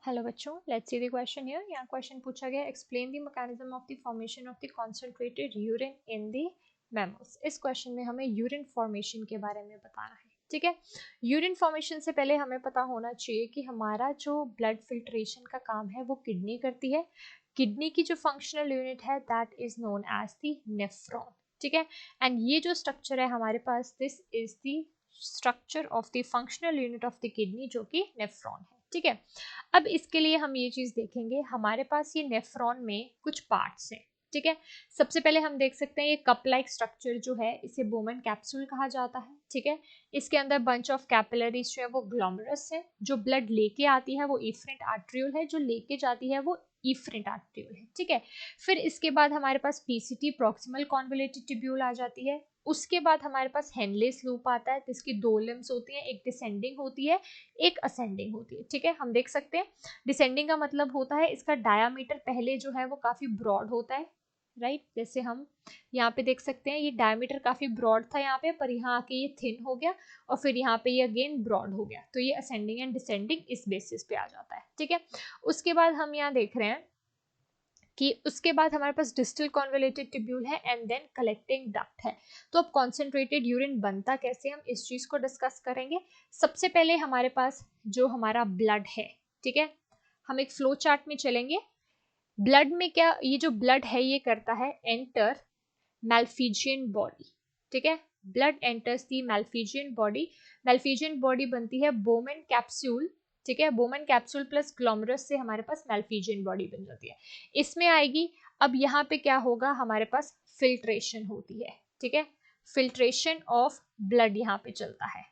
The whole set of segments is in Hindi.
हेलो बच्चों, let's see the question here. यहाँ क्वेश्चन पूछा गया, explain the mechanism of the formation of the concentrated urine in the mammals. इस क्वेश्चन में हमें यूरिन फॉर्मेशन के बारे में बताना है। ठीक है, यूरिन फॉर्मेशन से पहले हमें पता होना चाहिए कि हमारा जो ब्लड फिल्ट्रेशन का काम है वो किडनी करती है। किडनी की जो फंक्शनल यूनिट है that is known as the nephron. ठीक है, एंड ये जो स्ट्रक्चर है हमारे पास, this is the structure of the functional unit of the kidney, जो कि नेफ्रॉन है। ठीक है, अब इसके लिए हम ये चीज देखेंगे, हमारे पास ये नेफ्रॉन में कुछ पार्ट्स हैं। ठीक है, सबसे पहले हम देख सकते हैं ये कप लाइक स्ट्रक्चर जो है इसे बोमन कैप्सूल कहा जाता है। ठीक है, इसके अंदर बंच ऑफ कैपिलरीज जो है वो ग्लोमेरुलस है। जो ब्लड लेके आती है वो इफरेंट आर्ट्रियोल है, जो लेके जाती है वो इफरेंट आर्ट्रियोल है। ठीक है, फिर इसके बाद हमारे पास पीसीटी प्रॉक्सिमल कॉन्वोलेटेड ट्यूब्यूल आ जाती है। उसके बाद हमारे पास हेनलेस लूप आता है, जिसकी दो लिम्स होती हैं, एक डिसेंडिंग होती है, एक असेंडिंग होती है। ठीक है, हम देख सकते हैं डिसेंडिंग का मतलब होता है इसका डायामीटर पहले जो है वो काफी ब्रॉड होता है। राइट, जैसे हम यहाँ पे देख सकते हैं ये डायमीटर काफी ब्रॉड था यहाँ पे, पर यहाँ आके ये थिन हो गया और फिर यहाँ पे ये अगेन ब्रॉड हो गया। तो ये असेंडिंग एंड डिसेंडिंग इस बेसिस पे आ जाता है। ठीक है, उसके बाद हम यहाँ देख रहे हैं कि उसके बाद हमारे पास डिस्टल कॉन्वोलेटेड ट्यूब्यूल है एंड देन कलेक्टिंग डक्ट है। तो अब कॉन्सेंट्रेटेड यूरिन बनता कैसे, हम इस चीज को डिस्कस करेंगे। सबसे पहले हमारे पास जो हमारा ब्लड है, ठीक है, हम एक फ्लो चार्ट में चलेंगे। ब्लड में क्या, ये जो ब्लड है ये करता है एंटर मैल्फिजियन बॉडी। ठीक है, ब्लड एंटर्स दी मैल्फिजियन बॉडी। मैल्फिजियन बॉडी बनती है बोमेन कैप्सूल। ठीक है, बोमेन कैप्सूल प्लस ग्लोमेरुलस से हमारे पास मैल्फिजियन बॉडी बन जाती है। इसमें आएगी, अब यहाँ पे क्या होगा, हमारे पास फिल्ट्रेशन होती है। ठीक है, फिल्ट्रेशन ऑफ ब्लड यहाँ पे चलता है।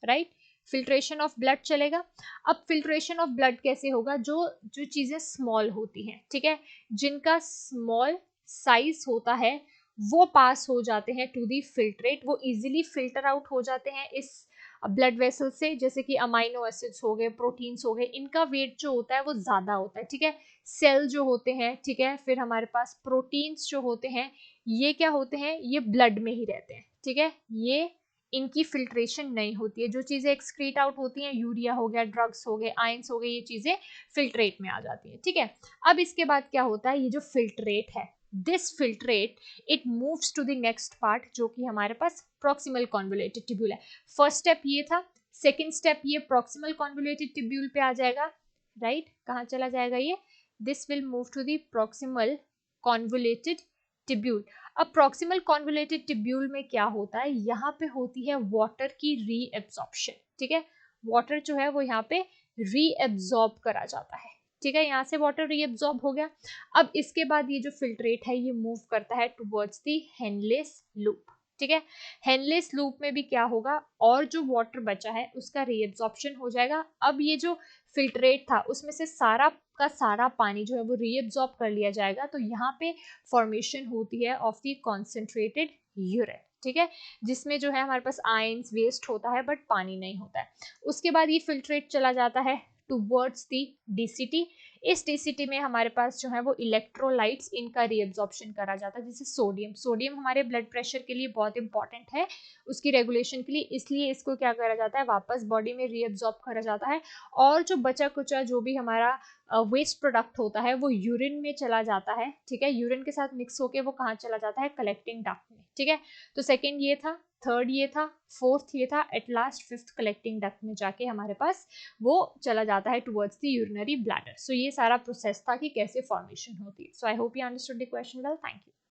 राइट, फिल्ट्रेशन ऑफ ब्लड चलेगा। अब फिल्ट्रेशन ऑफ ब्लड कैसे होगा, जो जो चीजें स्मॉल होती हैं, ठीक है, जिनका स्मॉल साइज होता है वो पास हो जाते हैं टू दी फिल्ट्रेट, वो इजीली फिल्टर आउट हो जाते हैं इस ब्लड वेसल से। जैसे कि अमाइनो एसिड्स हो गए, प्रोटीन्स हो गए, इनका वेट जो होता है वो ज्यादा होता है। ठीक है, सेल जो होते हैं, ठीक है, फिर हमारे पास प्रोटीन्स जो होते हैं, ये क्या होते हैं, ये ब्लड में ही रहते हैं। ठीक है, ये इनकी फिल्ट्रेशन नहीं होती है। जो चीजें एक्सक्रीट आउट होती हैं, यूरिया हो गया, ड्रग्स हो गए, आयंस हो गए, ये चीजें फिल्ट्रेट में आ जाती हैं। ठीक है, अब इसके बाद क्या होता है, ये जो फिल्ट्रेट है, this filtrate it moves to the next part, जो कि हमारे पास प्रॉक्सिमल कॉन्वोलेटेड ट्यूब्यूल है। फर्स्ट स्टेप ये था, सेकेंड स्टेप ये प्रॉक्सिमल कॉन्वोलेटेड ट्यूब्यूल पे आ जाएगा। राइट, कहाँ चला जाएगा ये, this will move to the proximal convoluted tubule. अब प्रॉक्सिमल कॉन्वोलेटेड ट्यूब्यूल में क्या होता है, यहाँ पे होती है वाटर की रीएब्जॉर्प्शन। ठीक है, वाटर जो है वो यहाँ पे रीएब्जॉर्ब करा जाता है। ठीक है, यहाँ से वाटर रीएब्जॉर्ब हो गया। अब इसके बाद ये जो फिल्ट्रेट है ये मूव करता है टुवर्ड्स दी हेनलेस लूप। ठीक है, हेनलेस लूप में भी क्या होगा, और जो वाटर बचा है उसका रीएब्जॉर्प्शन हो जाएगा। अब ये जो फिल्ट्रेट था उसमें से सारा का सारा पानी जो है वो रीएब्जॉर्ब कर लिया जाएगा। तो यहाँ पे फॉर्मेशन होती है ऑफ द कॉन्सेंट्रेटेड यूरिन। ठीक है, जिसमें जो है हमारे पास आयंस वेस्ट होता है बट पानी नहीं होता है। उसके बाद ये फिल्ट्रेट चला जाता है टुवर्ड्स दी डीसीटी। इस डीसीटी में हमारे पास जो है वो इलेक्ट्रोलाइट्स, इनका रीअब्जॉर्प्शन करा जाता है। जैसे सोडियम, सोडियम हमारे ब्लड प्रेशर के लिए बहुत इंपॉर्टेंट है, उसकी रेगुलेशन के लिए, इसलिए इसको क्या करा जाता है, वापस बॉडी में रीअब्जॉर्ब करा जाता है। और जो बचा कुचा जो भी हमारा वेस्ट प्रोडक्ट होता है वो यूरिन में चला जाता है। ठीक है, यूरिन के साथ मिक्स होके वो कहाँ चला जाता है, कलेक्टिंग डक्ट में। ठीक है, तो सेकेंड ये था, थर्ड ये था, फोर्थ ये था, at last fifth collecting duct में जाके हमारे पास वो चला जाता है towards the urinary bladder. So ये सारा प्रोसेस था कि कैसे फॉर्मेशन होती है। So I hope you understood the question well, thank you.